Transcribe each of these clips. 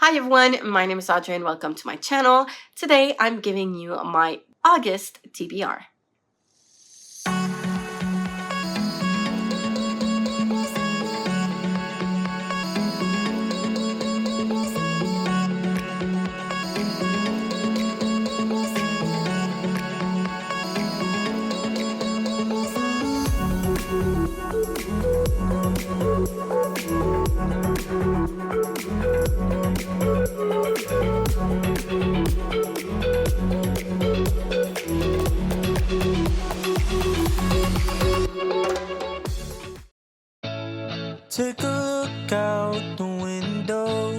Hi everyone, my name is Audrey and welcome to my channel. Today I'm giving you my August TBR. Take a look out the window.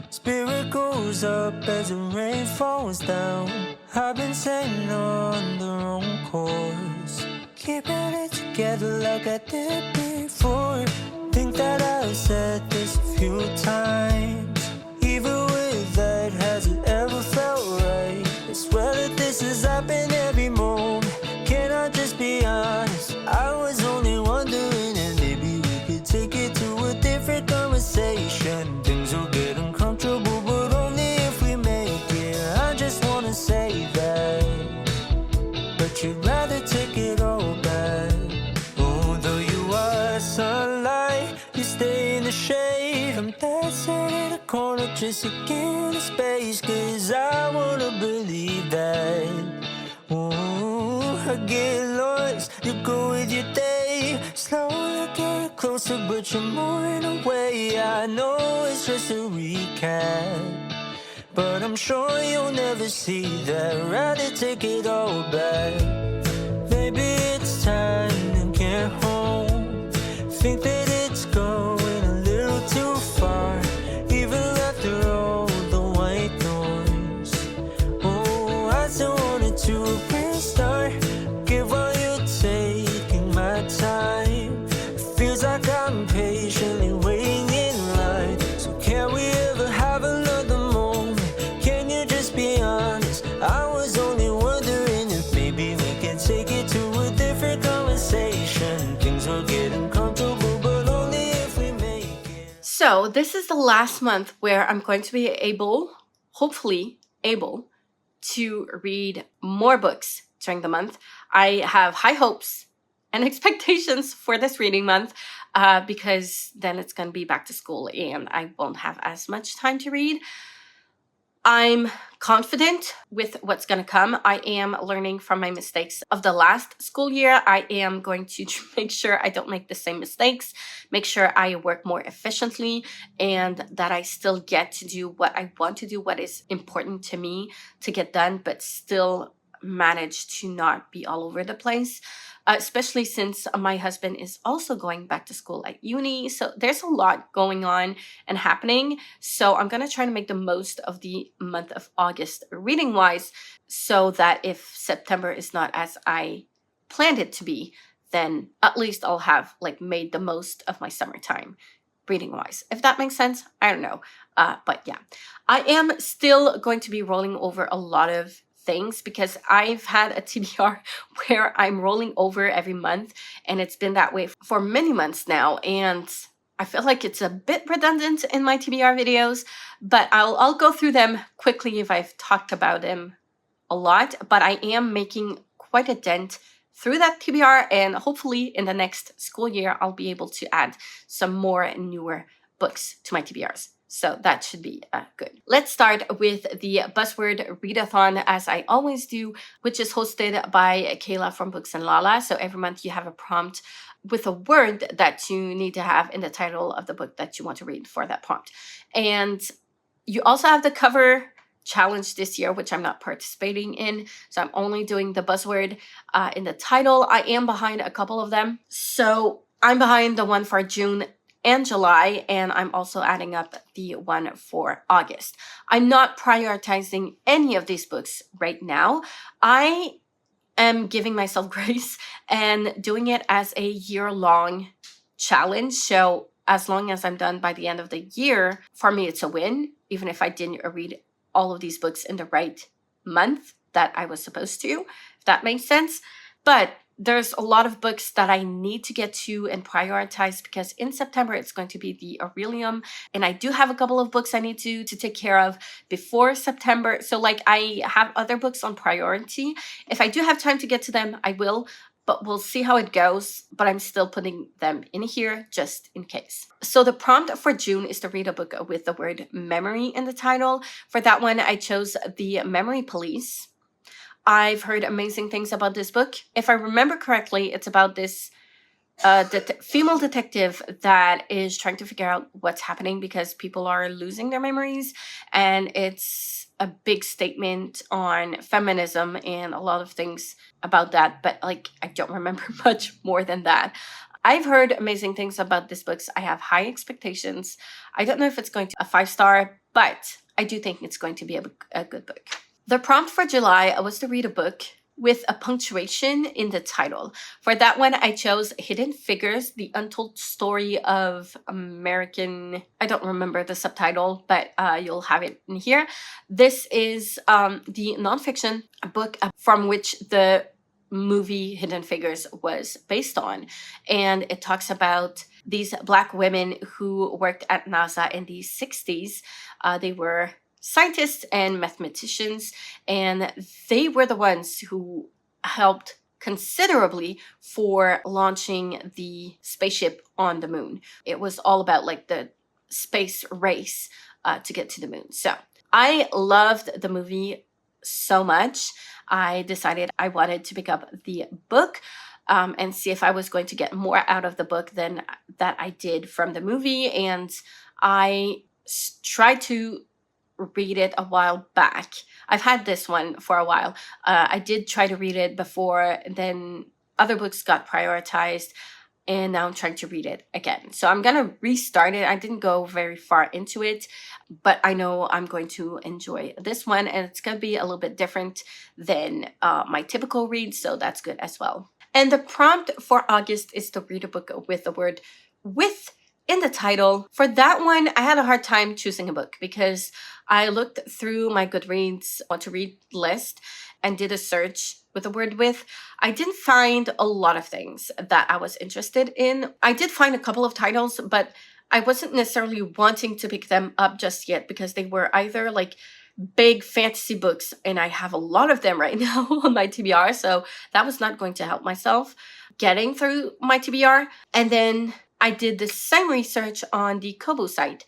Spirit goes up as the rain falls down. I've been sailing on the wrong course, keeping it together like I did before. Think that I've said this a few times. Even with that, has it ever felt right? I swear that this has happened every moment. Can I just be honest? I was only wondering, and maybe we could take it to a different conversation. Things will get uncomfortable, but only if we make it. I just wanna say that, but you'd rather take it all back. Although you are sunlight, you stay in the shade. I'm dancing in a corner just to get a space, 'cause I wanna believe that. Ooh, I get lost, you go with your day. Slowly get closer, but you're moving away. I know it's just a recap, but I'm sure you'll never see that. Rather take it all back. Maybe it's time to get home. Think that it's going a little too far, even after all the white noise. Oh, I still wanted to restart. Give all you're taking my time. It feels like I'm patiently waiting in line. So can we ever have another moment? Can you just be honest? I was only wondering if maybe we can take it to a different conversation. Things will get uncomfortable, but only if we make it. So this is the last month where I'm going to be hopefully able to read more books during the month. I have high hopes and expectations for this reading month because then it's going to be back to school and I won't have as much time to read. I'm confident with what's going to come. I am learning from my mistakes of the last school year. I am going to make sure I don't make the same mistakes, make sure I work more efficiently, and that I still get to do what I want to do, what is important to me to get done, but still manage to not be all over the place. Especially since my husband is also going back to school at uni. So there's a lot going on and happening. So I'm going to try to make the most of the month of August reading wise, so that if September is not as I planned it to be, then at least I'll have made the most of my summertime reading wise. If that makes sense, I don't know. But yeah, I am still going to be rolling over a lot of things because I've had a TBR where I'm rolling over every month, and it's been that way for many months now, and I feel like it's a bit redundant in my TBR videos, but I'll go through them quickly if I've talked about them a lot. But I am making quite a dent through that TBR, and hopefully in the next school year I'll be able to add some more newer books to my TBRs. So that should be good. Let's start with the Buzzword Readathon, as I always do, which is hosted by Kayla from Books and Lala. So every month you have a prompt with a word that you need to have in the title of the book that you want to read for that prompt. And you also have the cover challenge this year, which I'm not participating in. So I'm only doing the buzzword in the title. I am behind a couple of them. So I'm behind the one for June and July, and I'm also adding up the one for August. I'm not prioritizing any of these books right now. I am giving myself grace and doing it as a year-long challenge. So as long as I'm done by the end of the year, for me, it's a win, even if I didn't read all of these books in the right month that I was supposed to, if that makes sense. But there's a lot of books that I need to get to and prioritize because in September it's going to be the Aurelium, and I do have a couple of books I need to take care of before September. So like I have other books on priority. If I do have time to get to them, I will, but we'll see how it goes. But I'm still putting them in here just in case. So the prompt for June is to read a book with the word memory in the title. For that one, I chose The Memory Police. I've heard amazing things about this book. If I remember correctly, it's about this female detective that is trying to figure out what's happening because people are losing their memories. And it's a big statement on feminism and a lot of things about that. But like, I don't remember much more than that. I've heard amazing things about this book. I have high expectations. I don't know if it's going to a 5-star, but I do think it's going to be a good book. The prompt for July was to read a book with a punctuation in the title. For that one, I chose Hidden Figures, The Untold Story of American... I don't remember the subtitle, but you'll have it in here. This is the nonfiction book from which the movie Hidden Figures was based on. And it talks about these Black women who worked at NASA in the 60s. They were scientists and mathematicians, and they were the ones who helped considerably for launching the spaceship on the moon. It was all about like the space race to get to the moon. So I loved the movie so much. I decided I wanted to pick up the book and see if I was going to get more out of the book than that I did from the movie. And I tried to read it a while back. I've had this one for a while. I did try to read it before, then other books got prioritized, and now I'm trying to read it again. So I'm gonna restart it. I didn't go very far into it, but I know I'm going to enjoy this one, and it's gonna be a little bit different than my typical read, so that's good as well. And the prompt for August is to read a book with the word with in the title. For that one, I had a hard time choosing a book because I looked through my Goodreads what to read list and did a search with the word with. I didn't find a lot of things that I was interested in. I did find a couple of titles, but I wasn't necessarily wanting to pick them up just yet because they were either like big fantasy books, and I have a lot of them right now on my TBR, so that was not going to help myself getting through my TBR. And then I did the same research on the Kobo site,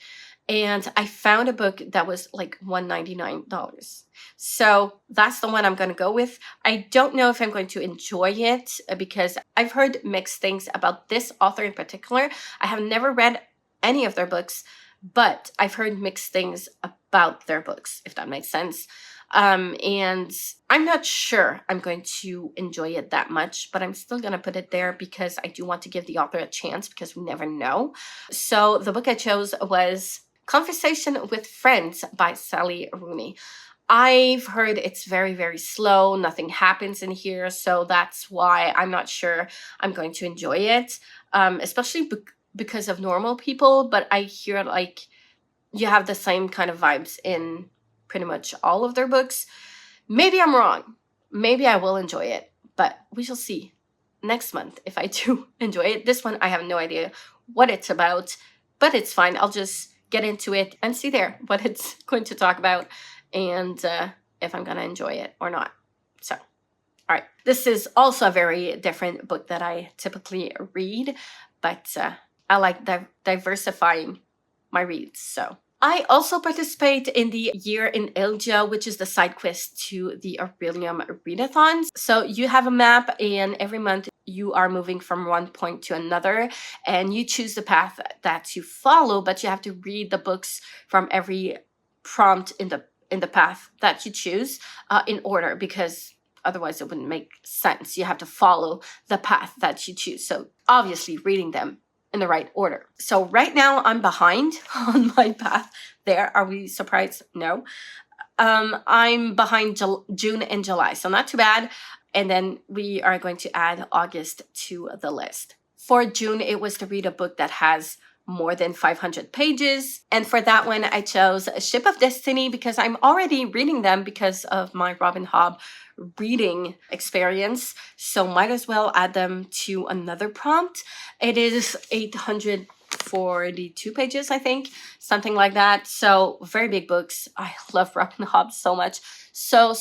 and I found a book that was like $199. So that's the one I'm going to go with. I don't know if I'm going to enjoy it because I've heard mixed things about this author in particular. I have never read any of their books, but I've heard mixed things about their books, if that makes sense. And I'm not sure I'm going to enjoy it that much, but I'm still going to put it there because I do want to give the author a chance because we never know. So the book I chose was Conversation with Friends by Sally Rooney. I've heard it's very, very slow. Nothing happens in here. So that's why I'm not sure I'm going to enjoy it, especially because of Normal People. But I hear like you have the same kind of vibes in pretty much all of their books. Maybe I'm wrong. Maybe I will enjoy it, but we shall see next month if I do enjoy it. This one, I have no idea what it's about, but it's fine. I'll just get into it and see there what it's going to talk about and if I'm going to enjoy it or not. So, all right. This is also a very different book that I typically read, but I like diversifying my reads. So I also participate in the Year in Elja, which is the side quest to the Aurelium Readathons. So you have a map, and every month you are moving from one point to another, and you choose the path that you follow, but you have to read the books from every prompt in the path that you choose in order, because otherwise it wouldn't make sense. You have to follow the path that you choose. So obviously reading them in the right order. So right now I'm behind on my path there. Are we surprised? No. I'm behind June and July, so not too bad. And then we are going to add August to the list. For June, it was to read a book that has more than 500 pages. And for that one, I chose A Ship of Destiny because I'm already reading them because of my Robin Hobb reading experience, so might as well add them to another prompt. It is 842 pages, I think, something like that. So very big books. I love Robin Hobb so much. So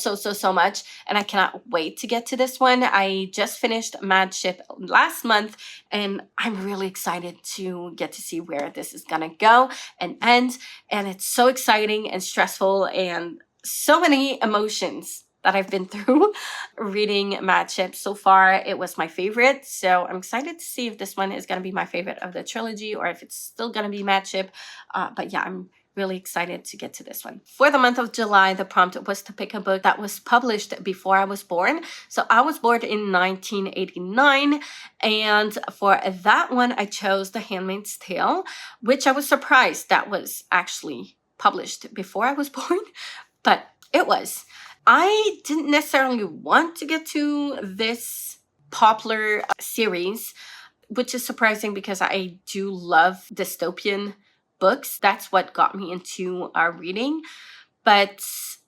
much. And I cannot wait to get to this one. I just finished Mad Ship last month, and I'm really excited to get to see where this is gonna go and end. And it's so exciting and stressful and so many emotions that I've been through reading Mad Ship. So far, it was my favorite. So I'm excited to see if this one is going to be my favorite of the trilogy or if it's still going to be Mad Ship. But yeah, I'm really excited to get to this one. For the month of July, the prompt was to pick a book that was published before I was born. So I was born in 1989. And for that one, I chose The Handmaid's Tale, which I was surprised that was actually published before I was born. But it was. I didn't necessarily want to get to this popular series, which is surprising because I do love dystopian books. That's what got me into reading. But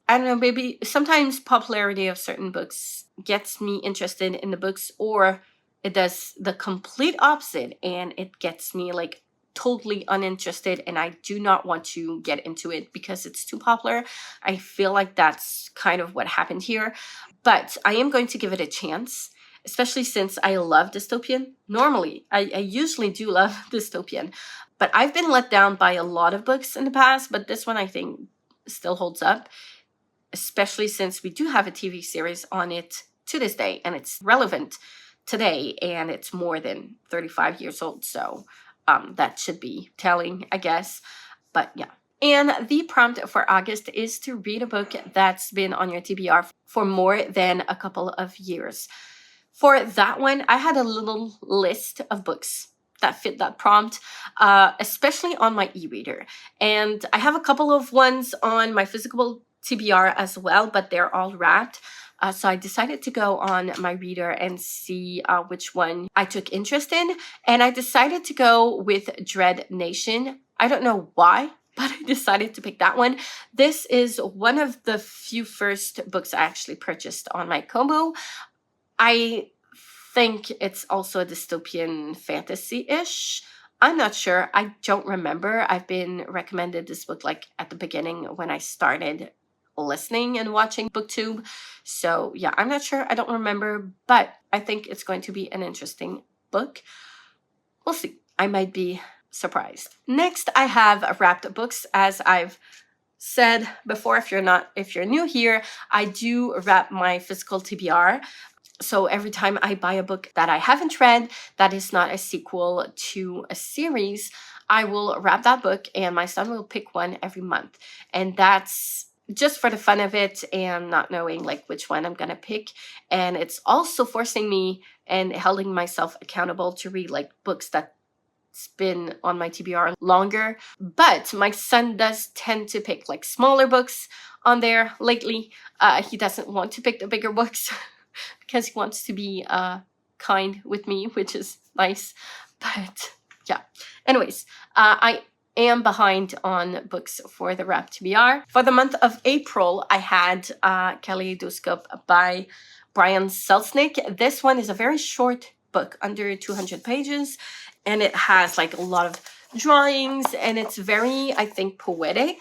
I don't know, maybe sometimes popularity of certain books gets me interested in the books, or it does the complete opposite and it gets me like totally uninterested, and I do not want to get into it because it's too popular. I feel like that's kind of what happened here. But I am going to give it a chance, especially since I love dystopian. Normally, I usually do love dystopian, but I've been let down by a lot of books in the past, but this one I think still holds up, especially since we do have a TV series on it to this day, and it's relevant today, and it's more than 35 years old, so that should be telling, I guess. But yeah. And the prompt for August is to read a book that's been on your TBR for more than a couple of years. For that one, I had a little list of books that fit that prompt, especially on my e-reader. And I have a couple of ones on my physical TBR as well, but they're all wrapped. So I decided to go on my reader and see which one I took interest in. And I decided to go with Dread Nation. I don't know why, but I decided to pick that one. This is one of the few first books I actually purchased on my Kobo. I think it's also a dystopian fantasy-ish. I'm not sure. I don't remember. I've been recommended this book like at the beginning when I started listening and watching BookTube. So yeah, I'm not sure. I don't remember, but I think it's going to be an interesting book. We'll see. I might be surprised. Next, I have wrapped books. As I've said before, if you're new here, I do wrap my physical TBR. So every time I buy a book that I haven't read, that is not a sequel to a series, I will wrap that book and my son will pick one every month. And that's just for the fun of it and not knowing like which one I'm gonna pick. And it's also forcing me and holding myself accountable to read like books that's been on my TBR longer. But my son does tend to pick like smaller books on there lately. He doesn't want to pick the bigger books because he wants to be kind with me, which is nice. But yeah, anyways, I am behind on books for the wrap TBR. For the month of April, I had Kaleidoscope by Brian Selznick. This one is a very short book, under 200 pages, and it has like a lot of drawings, and it's very, I think, poetic.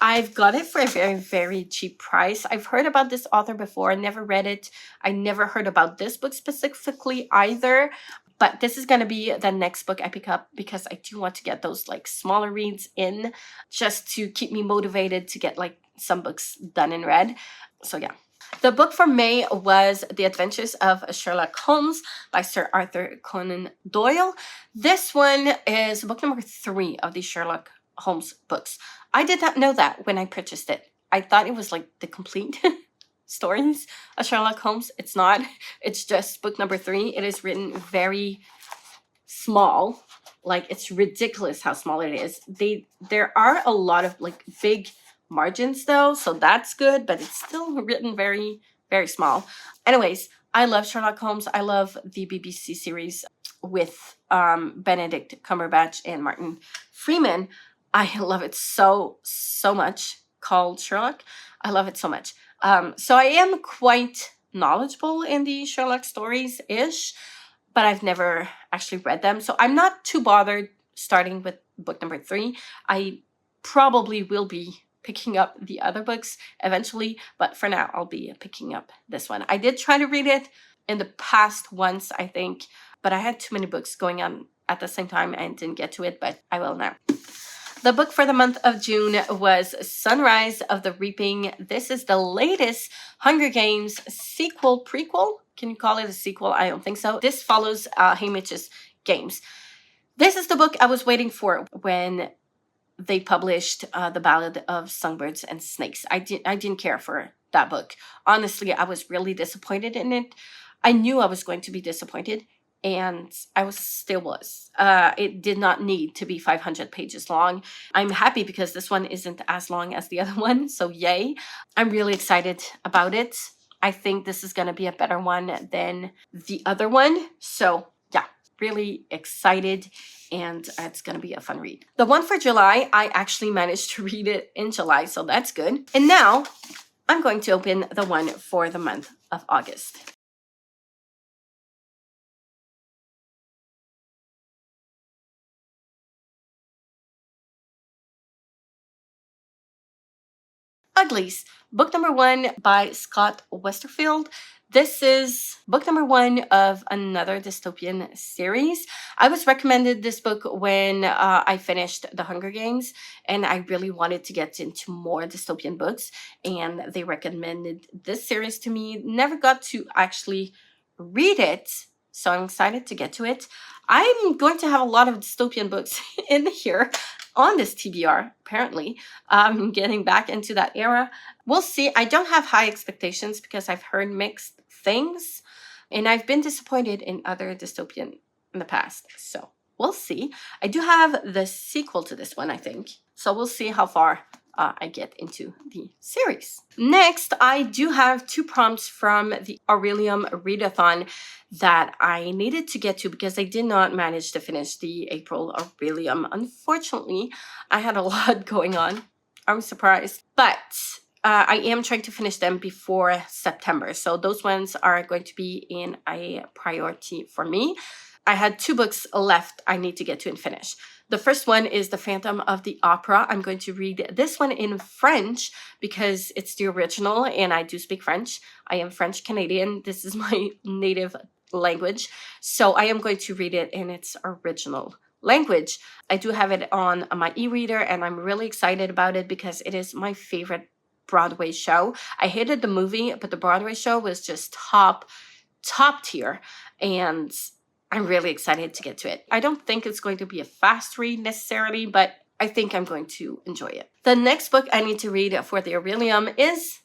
I've got it for a very, very cheap price. I've heard about this author before. I never read it. I never heard about this book specifically either. But this is going to be the next book I pick up because I do want to get those like smaller reads in just to keep me motivated to get like some books done and read. So yeah. The book for May was The Adventures of Sherlock Holmes by Sir Arthur Conan Doyle. This one is book number 3 of the Sherlock Holmes books. I did not know that when I purchased it. I thought it was like the complete stories of Sherlock Holmes. It's not. It's just book number 3. It is written very small. Like, it's ridiculous how small it is. There are a lot of like big margins though, so that's good, but it's still written very, very small. Anyways, I love Sherlock Holmes. I love the BBC series with Benedict Cumberbatch and Martin Freeman. I love it so much, called Sherlock. I love it so much. So I am quite knowledgeable in the Sherlock stories-ish, but I've never actually read them. So I'm not too bothered starting with book number 3. I probably will be picking up the other books eventually, but for now I'll be picking up this one. I did try to read it in the past once, I think, but I had too many books going on at the same time and didn't get to it, but I will now. The book for the month of June was Sunrise of the Reaping. This is the latest Hunger Games sequel, prequel? Can you call it a sequel? I don't think so. This follows Haymitch's games. This is the book I was waiting for when they published The Ballad of Songbirds and Snakes. I didn't care for that book. Honestly, I was really disappointed in it. I knew I was going to be disappointed, and I still was. It did not need to be 500 pages long. I'm happy because this one isn't as long as the other one, so yay. I'm really excited about it. I think this is going to be a better one than the other one. So yeah, really excited, and it's going to be a fun read. The one for July, I actually managed to read it in July, so that's good. And now I'm going to open the one for the month of August. Uglies, book number 1 by Scott Westerfield. This is book number 1 of another dystopian series. I was recommended this book when I finished The Hunger Games, and I really wanted to get into more dystopian books, and they recommended this series to me. Never got to actually read it, so I'm excited to get to it. I'm going to have a lot of dystopian books in here on this TBR, apparently. Getting back into that era. We'll see. I don't have high expectations because I've heard mixed things, and I've been disappointed in other dystopian in the past. So we'll see. I do have the sequel to this one, I think. So we'll see how far I get into the series. Next, I do have 2 prompts from the Aurelium Readathon that I needed to get to because I did not manage to finish the April Aurelium. Unfortunately, I had a lot going on. I'm surprised. But I am trying to finish them before September. So those ones are going to be in a priority for me. I had 2 books left I need to get to and finish. The first one is The Phantom of the Opera. I'm going to read this one in French because it's the original and I do speak French. I am French Canadian. This is my native language. So I am going to read it in its original language. I do have it on my e-reader and I'm really excited about it because it is my favorite Broadway show. I hated the movie, but the Broadway show was just top tier, and I'm really excited to get to it. I don't think it's going to be a fast read necessarily, but I think I'm going to enjoy it. The next book I need to read for the Aurelium is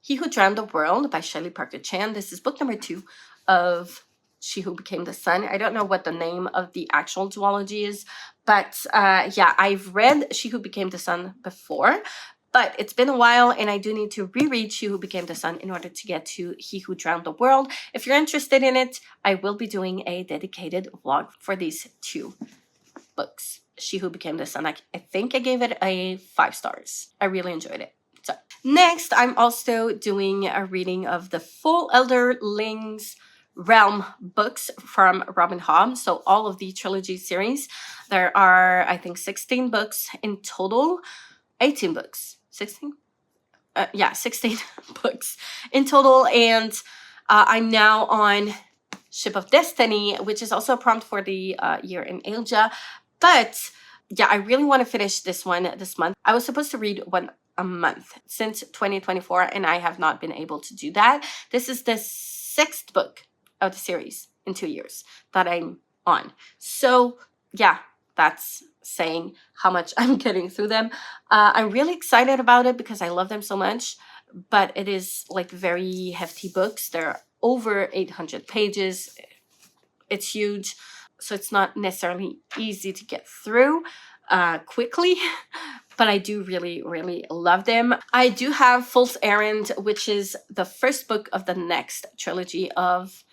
He Who Drowned the World by Shelley Parker Chan. This is book number 2 of She Who Became the Sun. I don't know what the name of the actual duology is, but yeah, I've read She Who Became the Sun before, but it's been a while and I do need to reread She Who Became the Sun in order to get to He Who Drowned the World. If you're interested in it, I will be doing a dedicated vlog for these 2 books. She Who Became the Sun, I think I gave it a 5 stars. I really enjoyed it. So next, I'm also doing a reading of the full Elderlings Realm books from Robin Hobb. So all of the trilogy series. There are, I think, 16 books in total. 18 books. 16? Yeah, 16 books in total. And I'm now on Ship of Destiny, which is also a prompt for the year in Asia. But yeah, I really want to finish this one this month. I was supposed to read one a month since 2024, and I have not been able to do that. This is the 6th book of the series in 2 years that I'm on. So yeah, that's saying how much I'm getting through them. I'm really excited about it because I love them so much, but it is like very hefty books. They're over 800 pages. It's huge, so it's not necessarily easy to get through quickly, but I do really, really love them. I do have Fool's Errand, which is the first book of the next trilogy of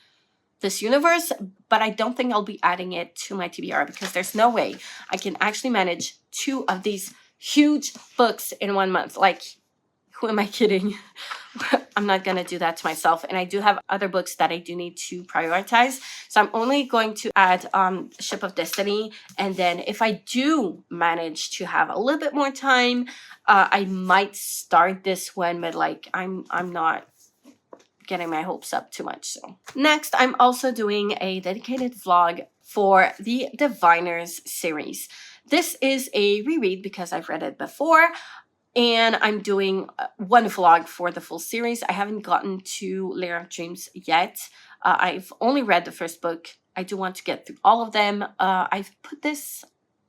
this universe, but I don't think I'll be adding it to my TBR because there's no way I can actually manage 2 of these huge books in 1 month. Like, who am I kidding? I'm not going to do that to myself. And I do have other books that I do need to prioritize. So I'm only going to add Ship of Destiny. And then if I do manage to have a little bit more time, I might start this one, but like I'm not getting my hopes up too much. So next, I'm also doing a dedicated vlog for the Diviners series. This is a reread because I've read it before. And I'm doing one vlog for the full series. I haven't gotten to Lair of Dreams yet. I've only read the first book. I do want to get through all of them. I've put this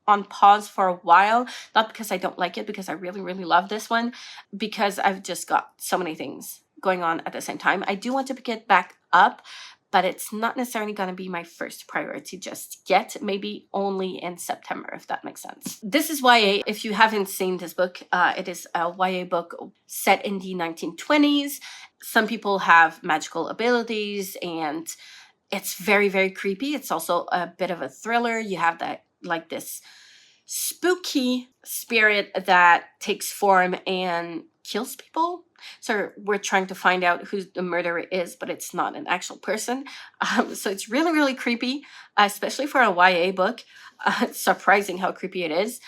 on pause for a while, not because I don't like it, because I really, really love this one, because I've just got so many things going on at the same time. I do want to pick it back up, but it's not necessarily going to be my first priority just yet. Maybe only in September, if that makes sense. This is YA. If you haven't seen this book, it is a YA book set in the 1920s. Some people have magical abilities and it's very, very creepy. It's also a bit of a thriller. You have that, like this spooky spirit that takes form and kills people. So we're trying to find out who the murderer is, but it's not an actual person. So it's really, really creepy, especially for a YA book. It's surprising how creepy it is.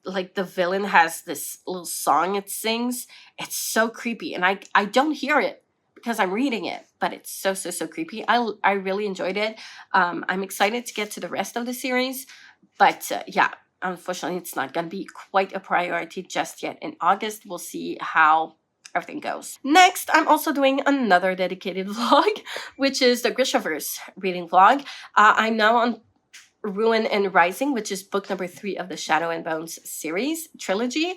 Like the villain has this little song it sings. It's so creepy. And I don't hear it because I'm reading it, but it's so, so, so creepy. I really enjoyed it. I'm excited to get to the rest of the series. But yeah, unfortunately, it's not going to be quite a priority just yet. In August, we'll see how everything goes. Next, I'm also doing another dedicated vlog, which is the Grishaverse reading vlog. I'm now on Ruin and Rising, which is book number 3 of the Shadow and Bones series trilogy.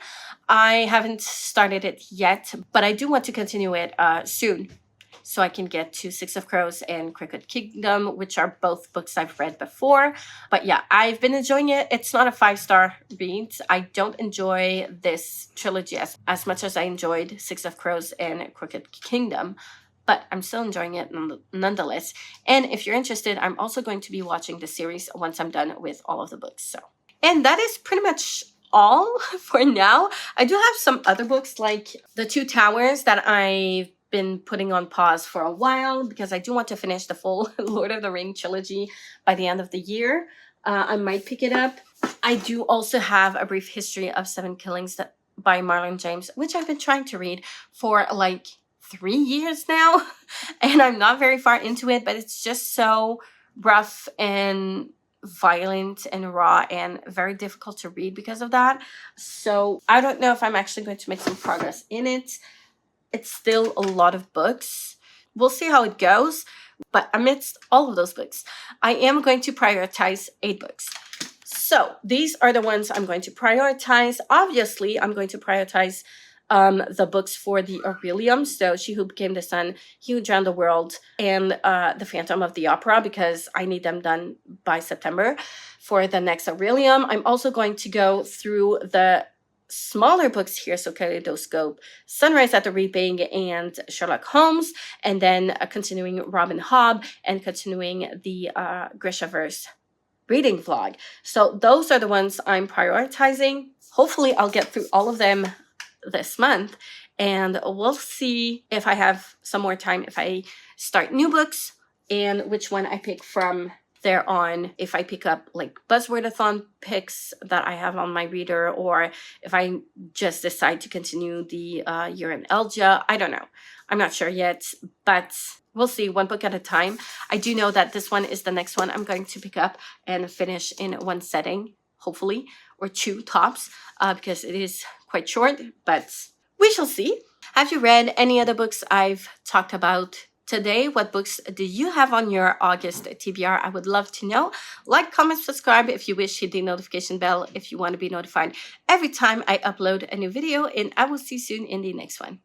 I haven't started it yet, but I do want to continue it soon, so I can get to Six of Crows and Crooked Kingdom, which are both books I've read before. But yeah, I've been enjoying it. It's not a 5-star read. I don't enjoy this trilogy as much as I enjoyed Six of Crows and Crooked Kingdom, but I'm still enjoying it nonetheless. And if you're interested, I'm also going to be watching the series once I'm done with all of the books. So, and that is pretty much all for now. I do have some other books like The Two Towers that I've been putting on pause for a while because I do want to finish the full Lord of the Rings trilogy by the end of the year. I might pick it up. I do also have A Brief History of 7 Killings by Marlon James, which I've been trying to read for like 3 years now, and I'm not very far into it, but it's just so rough and violent and raw and very difficult to read because of that. So I don't know if I'm actually going to make some progress in it. It's still a lot of books. We'll see how it goes. But amidst all of those books, I am going to prioritize 8 books. So these are the ones I'm going to prioritize. Obviously, I'm going to prioritize the books for the Aurelium. So She Who Became the Sun, He Who Drowned the World, and The Phantom of the Opera, because I need them done by September for the next Aurelium. I'm also going to go through the smaller books here, so Kaleidoscope, Sunrise at the Reaping, and Sherlock Holmes, and then continuing Robin Hobb and continuing the Grishaverse reading vlog. So those are the ones I'm prioritizing. Hopefully I'll get through all of them this month, and we'll see if I have some more time, if I start new books, and which one I pick from there on, if I pick up like Buzzwordathon picks that I have on my reader, or if I just decide to continue the Year in Elja. I don't know. I'm not sure yet, but we'll see, one book at a time. I do know that this one is the next one I'm going to pick up and finish in one setting, hopefully, or 2 tops, because it is quite short, but we shall see. Have you read any other books I've talked about today? What books do you have on your August TBR? I would love to know. Like, comment, subscribe if you wish. Hit the notification bell if you want to be notified every time I upload a new video, and I will see you soon in the next one.